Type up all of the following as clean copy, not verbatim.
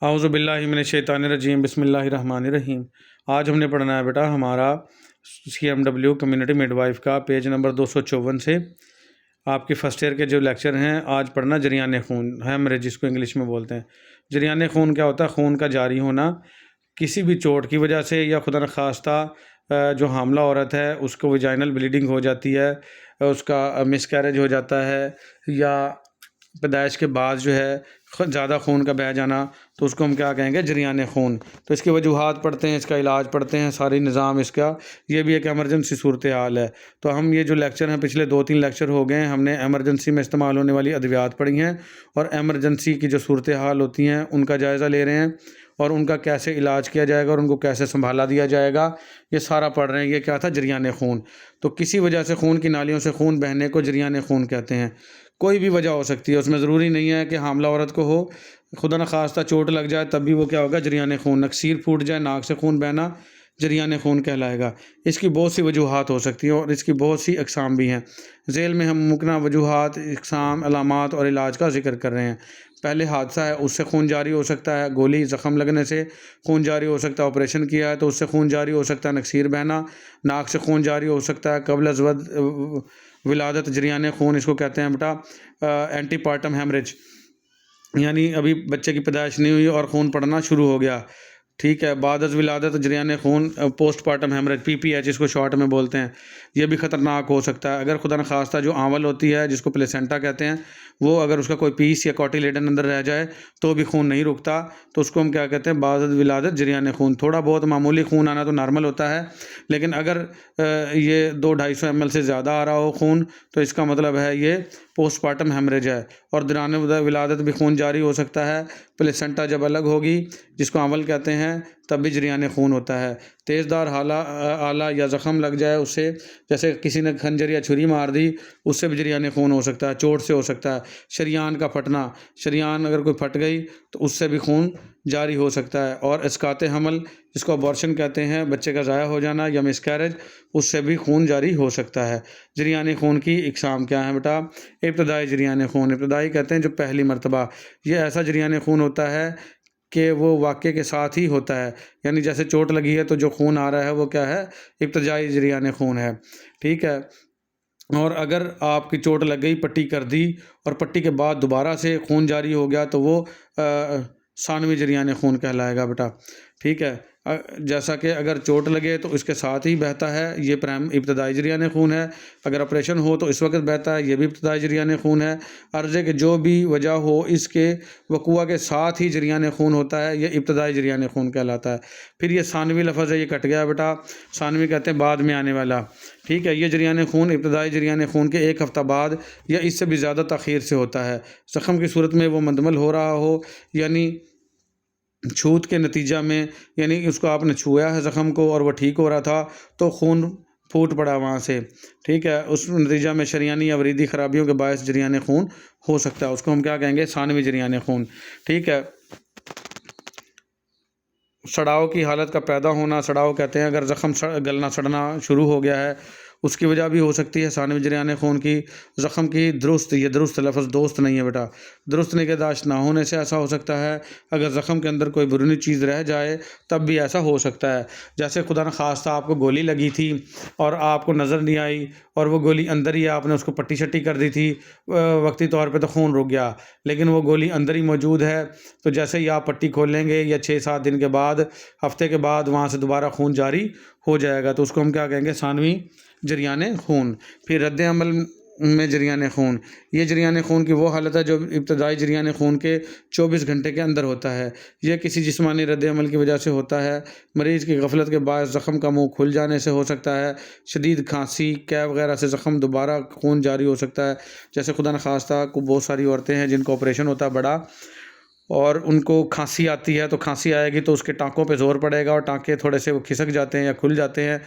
اعوذ باللہ من الشیطان الرجیم، بسم اللہ الرحمن الرحیم۔ آج ہم نے پڑھنا ہے بیٹا ہمارا CMW کمیونٹی مڈ وائف کا پیج نمبر 254 سے آپ کی فرسٹ ایئر کے جو لیکچر ہیں۔ آج پڑھنا جریان خون، ہیمریج جس کو انگلش میں بولتے ہیں۔ جریان خون کیا ہوتا ہے؟ خون کا جاری ہونا کسی بھی چوٹ کی وجہ سے، یا خدا نخواستہ جو حاملہ عورت ہے اس کو ویجائنل بلیڈنگ ہو جاتی ہے، اس کا مس کیریج ہو جاتا ہے، یا پیدائش کے بعد جو ہے زیادہ خون کا بہہ جانا، تو اس کو ہم کیا کہیں گے؟ جریان خون۔ تو اس کی وجوہات پڑھتے ہیں، اس کا علاج پڑھتے ہیں، ساری نظام اس کا۔ یہ بھی ایک ایمرجنسی صورتحال ہے۔ تو ہم یہ جو لیکچر ہیں، پچھلے 2-3 لیکچر ہو گئے ہیں، ہم نے ایمرجنسی میں استعمال ہونے والی ادویات پڑھی ہیں، اور ایمرجنسی کی جو صورتحال ہوتی ہیں ان کا جائزہ لے رہے ہیں، اور ان کا کیسے علاج کیا جائے گا اور ان کو کیسے سنبھالا دیا جائے گا، یہ سارا پڑھ رہے ہیں۔ یہ کیا تھا؟ جریان خون۔ تو کسی وجہ سے خون کی نالیوں سے خون بہنے کو جریان خون کہتے ہیں۔ کوئی بھی وجہ ہو سکتی ہے، اس میں ضروری نہیں ہے کہ حاملہ عورت کو ہو، خدا نخواستہ چوٹ لگ جائے تب بھی وہ کیا ہوگا؟ جریان خون۔ نکسیر پھوٹ جائے، ناک سے خون بہنا، جریان خون کہلائے گا۔ اس کی بہت سی وجوہات ہو سکتی ہیں، اور اس کی بہت سی اقسام بھی ہیں۔ ذیل میں ہم ممکنہ وجوہات، اقسام، علامات اور علاج کا ذکر کر رہے ہیں۔ پہلے حادثہ ہے، اس سے خون جاری ہو سکتا ہے۔ گولی زخم لگنے سے خون جاری ہو سکتا ہے۔ آپریشن کیا ہے تو اس سے خون جاری ہو سکتا ہے۔ نکسیر بہنا، ناک سے خون جاری ہو سکتا ہے۔ قبل از ولادت جریان خون، اس کو کہتے ہیں بیٹا اینٹی پارٹم ہیمریج، یعنی ابھی بچے کی پیدائش نہیں ہوئی اور خون پڑنا شروع ہو گیا، ٹھیک ہے۔ بعد از ولادت جریان خون، پوسٹ پارٹم ہیمریج، PPH اس کو شارٹ میں بولتے ہیں، یہ بھی خطرناک ہو سکتا ہے۔ اگر خدا نخواستہ جو آنول ہوتی ہے جس کو پلیسنٹا کہتے ہیں، وہ اگر اس کا کوئی پیس یا کوٹیلیڈن اندر رہ جائے تو بھی خون نہیں رکتا، تو اس کو ہم کیا کہتے ہیں؟ بعد از ولادت جریان خون۔ تھوڑا بہت معمولی خون آنا تو نارمل ہوتا ہے، لیکن اگر یہ 200-250 ml سے زیادہ آ رہا ہو خون، تو اس کا مطلب ہے یہ پوسٹ پارٹم ہیمریج ہے۔ اور دوران ولادت بھی خون جاری ہو سکتا ہے۔ پلیسنٹا جب الگ ہوگی، جس کو آنول کہتے ہیں، تب بھی جریان خون ہوتا ہے۔ تیز دھار آلہ یا زخم لگ جائے اس سے، جیسے کسی نے خنجر یا چھری مار دی، اس سے بھی جریان خون ہو سکتا ہے، چوٹ سے ہو سکتا ہے۔ شریان کا پھٹنا، شریان اگر کوئی پھٹ گئی تو اس سے بھی خون جاری ہو سکتا ہے۔ اور اسقاط حمل، جس کو ابارشن کہتے ہیں، بچے کا ضائع ہو جانا یا مس کیریج، اس سے بھی خون جاری ہو سکتا ہے۔ جریان خون کی اقسام کیا ہیں بیٹا؟ ابتدائی جریان خون، ابتدائی کہتے ہیں جو پہلی مرتبہ، یہ ایسا جریان خون ہوتا ہے کہ وہ واقعے کے ساتھ ہی ہوتا ہے، یعنی جیسے چوٹ لگی ہے تو جو خون آ رہا ہے وہ کیا ہے؟ ابتدائی جریان خون ہے، ٹھیک ہے۔ اور اگر آپ کی چوٹ لگ گئی، پٹی کر دی، اور پٹی کے بعد دوبارہ سے خون جاری ہو گیا تو وہ ثانوی جریان خون کہلائے گا بیٹا، ٹھیک ہے۔ جیسا کہ اگر چوٹ لگے تو اس کے ساتھ ہی بہتا ہے، یہ ابتدائی جریان خون ہے۔ اگر آپریشن ہو تو اس وقت بہتا ہے، یہ بھی ابتدائی جریان خون ہے۔ عرضے کہ جو بھی وجہ ہو، اس کے وقوع کے ساتھ ہی جریان خون ہوتا ہے، یہ ابتدائی جریان خون کہلاتا ہے۔ پھر یہ ثانوی لفظ ہے، یہ کٹ گیا بیٹا، ثانوی کہتے ہیں بعد میں آنے والا، ٹھیک ہے۔ یہ جریان خون ابتدائی جریان خون کے 1 ہفتہ بعد یا اس سے بھی زیادہ تاخیر سے ہوتا ہے۔ زخم کی صورت میں وہ مندمل ہو رہا ہو، یعنی چھوت کے نتیجہ میں، یعنی اس کو آپ نے چھویا ہے زخم کو اور وہ ٹھیک ہو رہا تھا تو خون پھوٹ پڑا وہاں سے، ٹھیک ہے۔ اس نتیجہ میں شریانی یا وریدی خرابیوں کے باعث جریان خون ہو سکتا ہے، اس کو ہم کیا کہیں گے؟ ثانوی جریان خون، ٹھیک ہے۔ سڑاؤ کی حالت کا پیدا ہونا، سڑاؤ کہتے ہیں اگر زخم گلنا سڑنا شروع ہو گیا ہے، اس کی وجہ بھی ہو سکتی ہے ثانوی جریان خون کی۔ زخم کی درست، یہ درست لفظ دوست نہیں ہے بیٹا، درست نگہداشت نہ ہونے سے ایسا ہو سکتا ہے۔ اگر زخم کے اندر کوئی بیرونی چیز رہ جائے تب بھی ایسا ہو سکتا ہے۔ جیسے خدا نخواستہ آپ کو گولی لگی تھی اور آپ کو نظر نہیں آئی، اور وہ گولی اندر ہی، آپ نے اس کو پٹی شٹی کر دی تھی، وقتی طور پہ تو خون رک گیا، لیکن وہ گولی اندر ہی موجود ہے، تو جیسے ہی آپ پٹی کھول لیں گے یا 6-7 دن کے بعد، ہفتے کے بعد، وہاں سے دوبارہ خون جاری ہو جائے گا، تو اس کو ہم کیا کہیں گے؟ ثانوی جریان خون۔ پھر رد عمل میں جریان خون، یہ جریان خون کی وہ حالت ہے جو ابتدائی جریان خون کے 24 گھنٹے کے اندر ہوتا ہے۔ یہ کسی جسمانی رد عمل کی وجہ سے ہوتا ہے۔ مریض کی غفلت کے باعث زخم کا منہ کھل جانے سے ہو سکتا ہے۔ شدید کھانسی، قے وغیرہ سے زخم دوبارہ خون جاری ہو سکتا ہے۔ جیسے خدا نخواستہ کو بہت ساری عورتیں ہیں جن کو آپریشن ہوتا ہے بڑا، اور ان کو کھانسی آتی ہے، تو کھانسی آئے گی تو اس کے ٹانکوں پہ زور پڑے گا، اور ٹانکے تھوڑے سے وہ کھسک جاتے ہیں یا کھل جاتے ہیں،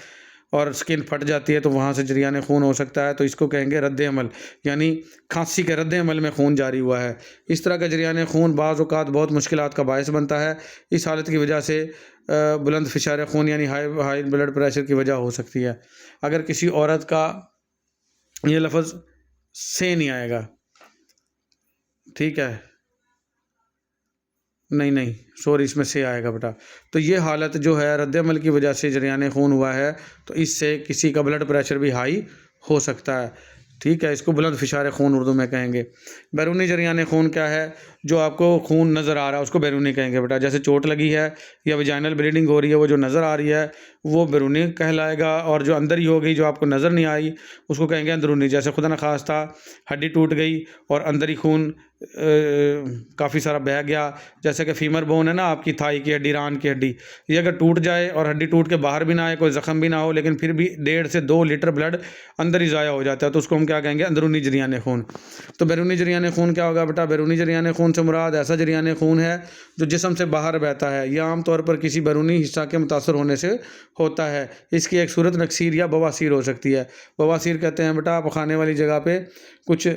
اور سکن پھٹ جاتی ہے، تو وہاں سے جریان خون ہو سکتا ہے، تو اس کو کہیں گے رد عمل، یعنی کھانسی کے رد عمل میں خون جاری ہوا ہے۔ اس طرح کا جریان خون بعض اوقات بہت مشکلات کا باعث بنتا ہے۔ اس حالت کی وجہ سے بلند فشار خون یعنی ہائی بلڈ پریشر کی وجہ ہو سکتی ہے۔ اگر کسی عورت کا، یہ لفظ سے نہیں آئے گا، ٹھیک ہے، نہیں سوری، اس میں سے آئے گا بیٹا۔ تو یہ حالت جو ہے رد عمل کی وجہ سے جریان خون ہوا ہے، تو اس سے کسی کا بلڈ پریشر بھی ہائی ہو سکتا ہے، ٹھیک ہے، اس کو بلند فشار خون اردو میں کہیں گے۔ بیرونی جریان خون کیا ہے؟ جو آپ کو خون نظر آ رہا ہے اس کو بیرونی کہیں گے بیٹا۔ جیسے چوٹ لگی ہے یا ویجائنل بلیڈنگ ہو رہی ہے، وہ جو نظر آ رہی ہے وہ بیرونی کہلائے گا، اور جو اندر ہی ہو گئی جو آپ کو نظر نہیں آئی اس کو کہیں گے اندرونی۔ جیسے خدا نخواستہ ہڈی ٹوٹ گئی اور اندر ہی خون کافی سارا بہہ گیا، جیسے کہ فیمر بون ہے نا آپ کی تھائی کی ہڈی، ران کی ہڈی، یہ اگر ٹوٹ جائے اور ہڈی ٹوٹ کے باہر بھی نہ آئے، کوئی زخم بھی نہ ہو، لیکن پھر بھی 1.5 سے 2 لیٹر بلڈ اندر ہی ضائع ہو جاتا ہے، تو اس کو ہم کیا کہیں گے؟ اندرونی جریان خون۔ تو بیرونی جریان خون کیا ہوگا بیٹا؟ بیرونی جریان خون سے مراد ایسا جریان خون ہے جو جسم سے باہر بہتا ہے، یہ عام طور پر کسی بیرونی حصہ کے متاثر ہونے سے ہوتا ہے۔ اس کی ایک صورت نکسیر یا بواسیر ہو سکتی ہے۔ بواسیر کہتے ہیں بیٹا پخانے والی جگہ پہ کچھ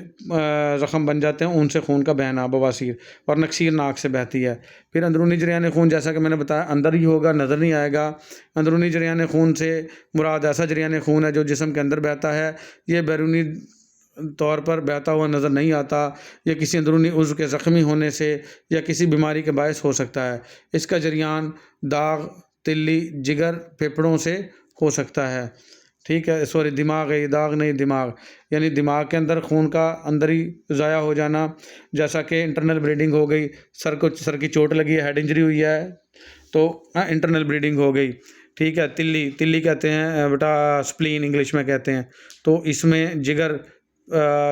زخم بن جاتے ہیں، ان سے خون کا بہنا بواسیر، اور نکسیر ناک سے بہتی ہے۔ پھر اندرونی جریان خون جیسا کہ میں نے بتایا اندر ہی ہوگا، نظر نہیں آئے گا۔ اندرونی جریان خون سے مراد ایسا جریان خون ہے جو جسم کے اندر بہتا ہے، یہ بیرونی طور پر بہتا ہوا نظر نہیں آتا، یہ کسی اندرونی عضو کے زخمی ہونے سے یا کسی بیماری کے باعث ہو سکتا ہے۔ اس کا جریان داغ، تلی، جگر، پھیپھڑوں سے ہو سکتا ہے، ٹھیک ہے، سوری دماغ ہے، داغ نہیں دماغ، یعنی دماغ کے اندر خون کا اندر ہی ضائع ہو جانا، جیسا کہ انٹرنل بلیڈنگ ہو گئی، سر کی چوٹ لگی ہے، ہیڈ انجری ہوئی ہے تو انٹرنل بلیڈنگ ہو گئی، ٹھیک ہے۔ تلی کہتے ہیں بیٹا سپلین انگلش میں کہتے ہیں، تو اس میں جگر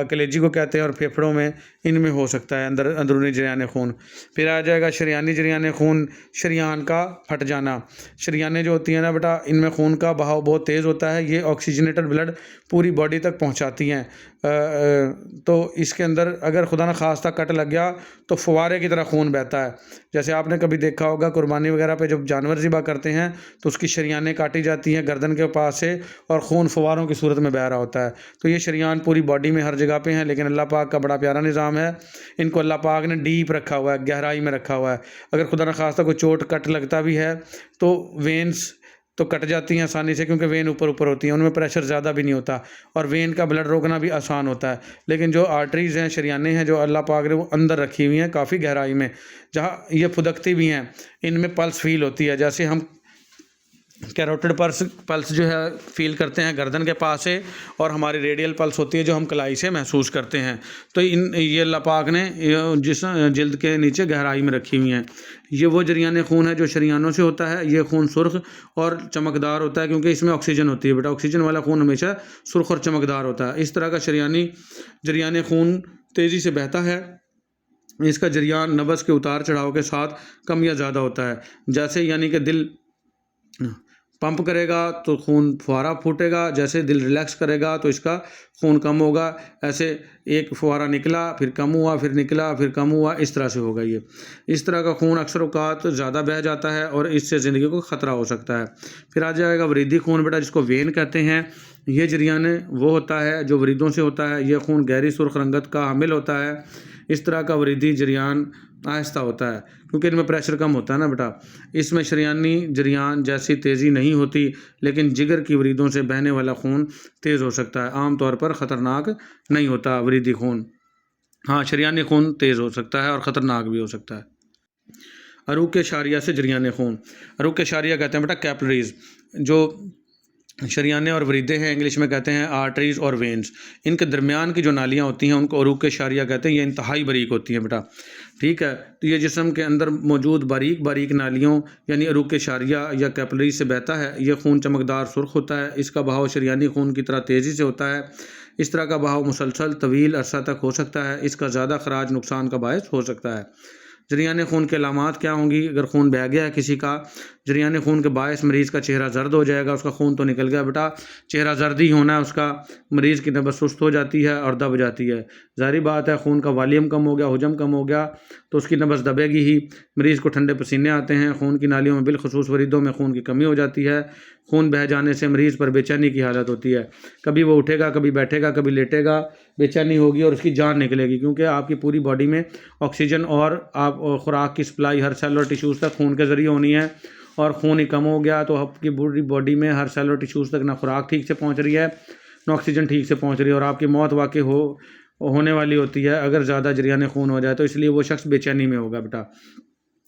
کلیجی کو کہتے ہیں، اور پھیپھڑوں میں ان میں ہو سکتا ہے اندرونی جریان خون۔ پھر آ جائے گا شریانی جریان خون، شریان کا پھٹ جانا۔ شریانیں جو ہوتی ہیں نا بیٹا، ان میں خون کا بہاؤ بہت تیز ہوتا ہے، یہ آکسیجنیٹڈ بلڈ پوری باڈی تک پہنچاتی ہیں، تو اس کے اندر اگر خدا نخواستہ کٹ لگ گیا تو فوارے کی طرح خون بہتا ہے۔ جیسے آپ نے کبھی دیکھا ہوگا قربانی وغیرہ پہ جب جانور ذبح کرتے ہیں تو اس کی شریانیں کاٹی جاتی ہیں گردن کے پاس سے، اور خون فواروں کی صورت میں بہہ رہا ہوتا ہے۔ تو یہ شریان پوری باڈی میں ہر جگہ پہ ہیں، لیکن اللہ پاک کا بڑا پیارا نظام ہے، ان کو اللہ پاک نے ڈیپ رکھا ہوا ہے، گہرائی میں رکھا ہوا ہے۔ اگر خدا نخواستہ کوئی چوٹ کٹ لگتا بھی ہے تو وینس تو کٹ جاتی ہیں آسانی سے، کیونکہ وین اوپر ہوتی ہیں، ان میں پریشر زیادہ بھی نہیں ہوتا، اور وین کا بلڈ روکنا بھی آسان ہوتا ہے۔ لیکن جو آرٹریز ہیں، شریانیں ہیں جو اللہ پاک نے وہ اندر رکھی ہوئی ہیں کافی گہرائی میں، جہاں یہ پھدکتی بھی ہیں، ان میں پلس فیل ہوتی ہے، جیسے ہم کیروٹڈ پلس جو ہے فیل کرتے ہیں گردن کے پاس سے، اور ہماری ریڈیل پلس ہوتی ہے جو ہم کلائی سے محسوس کرتے ہیں۔ تو یہ اللہ پاک نے جس جلد کے نیچے گہرائی میں رکھی ہوئی ہیں۔ یہ وہ جریان خون ہے جو شریانوں سے ہوتا ہے۔ یہ خون سرخ اور چمکدار ہوتا ہے کیونکہ اس میں آکسیجن ہوتی ہے بیٹا، آکسیجن والا خون ہمیشہ سرخ اور چمکدار ہوتا ہے۔ اس طرح کا جریان خون تیزی سے بہتا ہے، اس کا جریان نبض کے اتار چڑھاؤ کے ساتھ کم یا زیادہ ہوتا ہے، جیسے یعنی کہ دل پمپ کرے گا تو خون فوارہ پھوٹے گا، جیسے دل ریلیکس کرے گا تو اس کا خون کم ہوگا، ایسے ایک فوارہ نکلا پھر کم ہوا، پھر نکلا پھر کم ہوا، اس طرح سے ہوگا۔ یہ اس طرح کا خون اکثر اوقات زیادہ بہہ جاتا ہے اور اس سے زندگی کو خطرہ ہو سکتا ہے۔ پھر آ جائے گا وریدی خون بیٹا، جس کو وین کہتے ہیں۔ یہ جریان وہ ہوتا ہے جو وریدوں سے ہوتا ہے، یہ خون گہری سرخ رنگت کا حامل ہوتا ہے۔ اس طرح کا وریدی جریان آہستہ ہوتا ہے کیونکہ ان میں پریشر کم ہوتا ہے نا بیٹا، اس میں شریانی جریان جیسی تیزی نہیں ہوتی، لیکن جگر کی وریدوں سے بہنے والا خون تیز ہو سکتا ہے، عام طور پر خطرناک نہیں ہوتا وریدی خون، ہاں شریانی خون تیز ہو سکتا ہے اور خطرناک بھی ہو سکتا ہے۔ عروق شاریہ سے جریان خون، عروق شاریہ کہتے ہیں بیٹا کیپلریز، جو شریانیں اور وریدیں ہیں، انگلش میں کہتے ہیں آرٹریز اور وینز، ان کے درمیان کی جو نالیاں ہوتی ہیں ان کو عروق شاریہ کہتے ہیں۔ یہ انتہائی باریک ہوتی ہیں بیٹا، ٹھیک ہے، تو یہ جسم کے اندر موجود باریک نالیوں یعنی عروق شاریہ یا کیپلریز سے بہتا ہے۔ یہ خون چمکدار سرخ ہوتا ہے، اس کا بہاؤ شریانی خون کی طرح تیزی سے ہوتا ہے۔ اس طرح کا بہاؤ مسلسل طویل عرصہ تک ہو سکتا ہے، اس کا زیادہ خراج نقصان کا باعث ہو سکتا ہے۔ جریان خون کے علامات کیا ہوں گی؟ اگر خون بہہ گیا ہے کسی کا، جریان خون کے باعث مریض کا چہرہ زرد ہو جائے گا، اس کا خون تو نکل گیا بیٹا، چہرہ زرد ہی ہونا ہے اس کا، مریض کی نبض سست ہو جاتی ہے اور دب جاتی ہے، ظاہری بات ہے خون کا والیوم کم ہو گیا، حجم کم ہو گیا تو اس کی نبض دبے گی ہی، مریض کو ٹھنڈے پسینے آتے ہیں، خون کی نالیوں میں بالخصوص وریدوں میں خون کی کمی ہو جاتی ہے، خون بہہ جانے سے مریض پر بے چینی کی حالت ہوتی ہے، کبھی وہ اٹھے گا، کبھی بیٹھے گا، کبھی لیٹے گا، بے چینی ہوگی اور اس کی جان نکلے گی، کیونکہ آپ کی پوری باڈی میں آکسیجن اور آپ خوراک کی سپلائی ہر سیل اور ٹیشوز تک خون کے ذریعے ہونی ہے، اور خون ہی کم ہو گیا تو آپ کی پوری باڈی میں ہر سیل اور ٹیشوز تک نہ خوراک ٹھیک سے پہنچ رہی ہے، نہ آکسیجن ٹھیک سے پہنچ رہی ہے، اور آپ کی موت واقع ہونے والی ہوتی ہے اگر زیادہ جریان خون ہو جائے، تو اس لیے وہ شخص بے چینی میں ہوگا بیٹا۔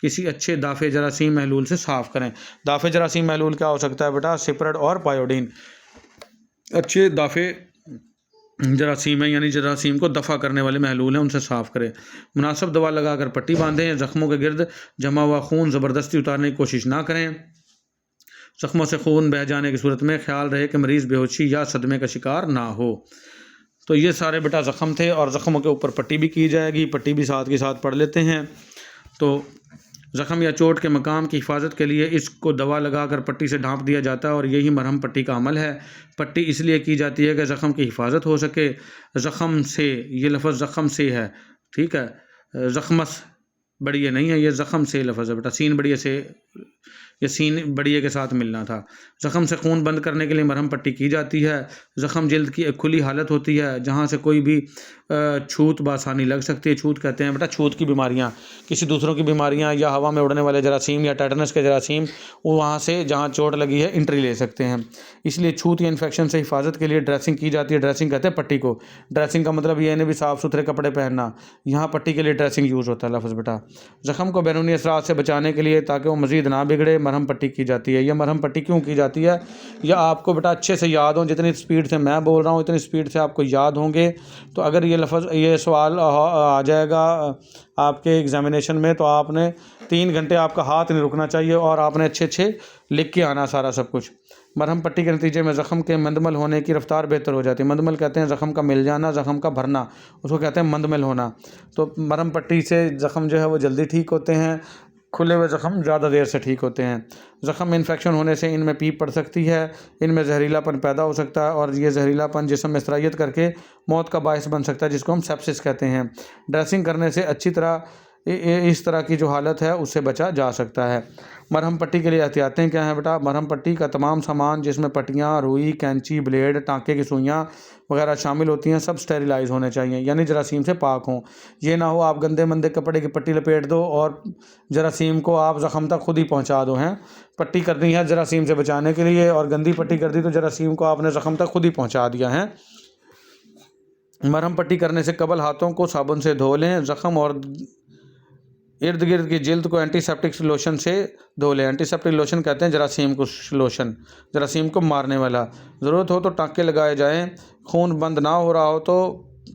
کسی اچھے دافع جراثیم محلول سے صاف کریں۔ دافع جراثیم محلول کیا ہو سکتا ہے بیٹا؟ سپرڈ اور پائیوڈین اچھے دافع جراثیم ہیں، یعنی جراثیم کو دفع کرنے والے محلول ہیں، ان سے صاف کریں۔ مناسب دوا لگا کر پٹی باندھیں۔ زخموں کے گرد جمع ہوا خون زبردستی اتارنے کی کوشش نہ کریں۔ زخموں سے خون بہہ جانے کی صورت میں خیال رہے کہ مریض بے ہوشی یا صدمے کا شکار نہ ہو۔ تو یہ سارے بیٹا زخم تھے، اور زخموں کے اوپر پٹی بھی کی جائے گی، پٹی بھی ساتھ کے ساتھ پڑھ لیتے ہیں۔ تو زخم یا چوٹ کے مقام کی حفاظت کے لیے اس کو دوا لگا کر پٹی سے ڈھانپ دیا جاتا ہے، اور یہی مرہم پٹی کا عمل ہے۔ پٹی اس لیے کی جاتی ہے کہ زخم کی حفاظت ہو سکے۔ زخم سے، یہ لفظ زخم سے ہے، ٹھیک ہے، زخمس بڑیے نہیں ہے، یہ زخم سے لفظ ہے بیٹا، سین بڑیے سے، یہ سین بڑیے کے ساتھ ملنا تھا۔ زخم سے خون بند کرنے کے لیے مرہم پٹی کی جاتی ہے۔ زخم جلد کی ایک کھلی حالت ہوتی ہے جہاں سے کوئی بھی چھوت بآسانی لگ سکتی ہے۔ چھوت کہتے ہیں بیٹا چھوت کی بیماریاں، کسی دوسروں کی بیماریاں، یا ہوا میں اڑنے والے جراثیم یا ٹیٹنس کے جراثیم، وہ وہاں سے جہاں چوٹ لگی ہے انٹری لے سکتے ہیں۔ اس لیے چھوت یا انفیکشن سے حفاظت کے لیے ڈریسنگ کی جاتی ہے۔ ڈریسنگ کہتے ہیں پٹی کو۔ ڈریسنگ کا مطلب یہ ہے بھی صاف ستھرے کپڑے پہننا، یہاں پٹی کے لیے ڈریسنگ یوز ہوتا ہے لفظ بیٹا۔ زخم کو بیرونی اثرات سے بچانے کے لیے تاکہ وہ مزید نہ بگڑے، مرہم پٹی کی جاتی ہے۔ یہ مرہم پٹی کیوں کی جاتی ہے؟ یہ آپ کو بیٹا اچھے سے یاد ہوں، جتنی سپیڈ سے میں بول رہا ہوں اتنی سپیڈ سے آپ کو یاد ہوں گے۔ تو اگر یہ لفظ، یہ سوال آ جائے گا آپ کے ایگزامینیشن میں، تو آپ نے 3 گھنٹے آپ کا ہاتھ نہیں رکنا چاہیے، اور آپ نے اچھے لکھ کے آنا سارا سب کچھ۔ مرہم پٹی کے نتیجے میں زخم کے مندمل ہونے کی رفتار بہتر ہو جاتی ہے۔ مندمل کہتے ہیں زخم کا مل جانا، زخم کا بھرنا، اس کو کہتے ہیں مندمل ہونا۔ تو مرہم پٹی سے زخم جو ہے وہ جلدی ٹھیک ہوتے ہیں، کھلے ہوئے زخم زیادہ دیر سے ٹھیک ہوتے ہیں۔ زخم میں انفیکشن ہونے سے ان میں پیپ پڑ سکتی ہے، ان میں زہریلا پن پیدا ہو سکتا ہے، اور یہ زہریلا پن جسم میں سرایت کر کے موت کا باعث بن سکتا ہے، جس کو ہم سیپسس کہتے ہیں۔ ڈریسنگ کرنے سے اچھی طرح اس طرح کی جو حالت ہے اس سے بچا جا سکتا ہے۔ مرہم پٹی کے لیے احتیاطیں کیا ہیں بیٹا؟ مرہم پٹی کا تمام سامان جس میں پٹیاں، روئی، کینچی، بلیڈ، ٹانکے کی سوئیاں وغیرہ شامل ہوتی ہیں، سب سٹیریلائز ہونے چاہیے، یعنی جراثیم سے پاک ہوں۔ یہ نہ ہو آپ گندے مندے کپڑے کی پٹی لپیٹ دو اور جراثیم کو آپ زخم تک خود ہی پہنچا دو ہیں۔ پٹی کرنی ہے جراثیم سے بچانے کے لیے، اور گندی پٹی کر دی تو جراثیم کو آپ نے زخم تک خود ہی پہنچا دیا ہے۔ مرہم پٹی کرنے سے قبل ہاتھوں کو صابن سے دھو لیں۔ زخم اور ارد گرد کی جلد کو اینٹی سیپٹک لوشن سے دھو لیں۔ اینٹی سیپٹک لوشن کہتے ہیں جراثیم کو لوشن، جراثیم کو مارنے والا۔ ضرورت ہو تو ٹانکے لگائے جائیں۔ خون بند نہ ہو رہا ہو تو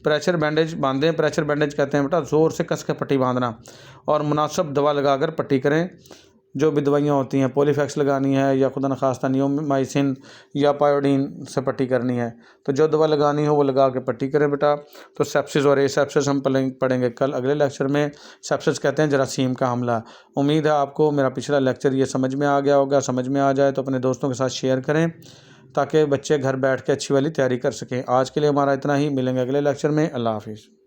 پریشر بینڈیج باندھیں۔ پریشر بینڈیج کہتے ہیں بیٹا زور سے کس کے پٹی باندھنا، اور مناسب دوا لگا کر پٹی کریں۔ جو بھی دوائیاں ہوتی ہیں، پولی فیکس لگانی ہے، یا خدا نخواستہ نیومائسن یا پائیوڈین سے پٹی کرنی ہے، تو جو دوا لگانی ہو وہ لگا کے پٹی کریں بیٹا۔ تو سیپسس اور اے سیپسس ہم پڑھیں گے کل اگلے لیکچر میں۔ سیپسس کہتے ہیں جراثیم کا حملہ۔ امید ہے آپ کو میرا پچھلا لیکچر یہ سمجھ میں آ گیا ہوگا۔ سمجھ میں آ جائے تو اپنے دوستوں کے ساتھ شیئر کریں تاکہ بچے گھر بیٹھ کے اچھی والی تیاری کر سکیں۔ آج کے لیے ہمارا اتنا ہی، ملیں گے اگلے لیکچر میں۔ اللہ حافظ۔